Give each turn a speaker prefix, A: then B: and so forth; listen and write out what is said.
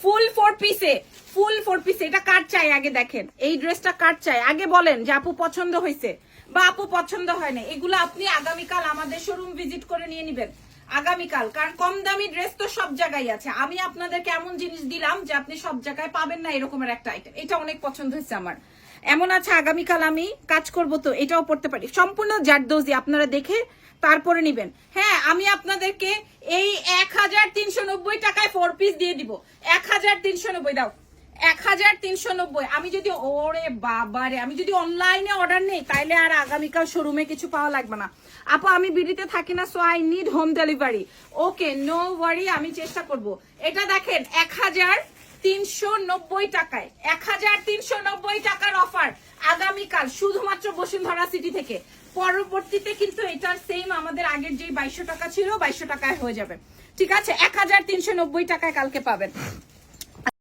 A: ফুল 4 পিসে, ফুল 4 পিসে। এটা কার চাই আগে দেখেন, এই ড্রেসটা কার চাই আগে বলেন যে আপু পছন্দ হয়েছে বা আপু পছন্দ হয় না। এগুলো আপনি আগামীকাল আমাদের শোরুম ভিজিট করে নিয়ে নিবেন আগামীকাল, কারণ কম দামি ড্রেস তো সব জায়গায় আছে। আমি আপনাদেরকে এমন জিনিস দিলাম যে আপনি সব জায়গায় পাবেন না, এরকমের একটা আইটেম। এটা অনেক পছন্দ হয়েছে আমার। এমন আছে আগামীকাল আমি কাজ করব, তো এটাও পড়তে পারি। সম্পূর্ণ জারদৌজি, আপনারা দেখে তারপরে নিবেন। হ্যাঁ, আমি আপনাদেরকে এই 1390 টাকায় 4 পিস দিয়ে দিব। 1390 দাও, 1390। আমি যদি, ওরে বাবারে, আমি যদি অনলাইনে অর্ডার নেই তাইলে আর আগামীকাল শোরুমে কিছু পাওয়া লাগবে না। আপু আমি বিডিতে থাকি না, so I need home delivery. Okay, no worry, আমি চেষ্টা করব। এটা দেখেন 1390 টাকায়, 1390 টাকার অফার আগামীকাল শুধুমাত্র বসুন্ধরা সিটি থেকে। পরবর্তীতে কিন্তু এটার সেম আমাদের আগের যে 2200 টাকা ছিল 2200 টাকায় হয়ে যাবে। ঠিক আছে, 1390 টাকায় কালকে পাবেন।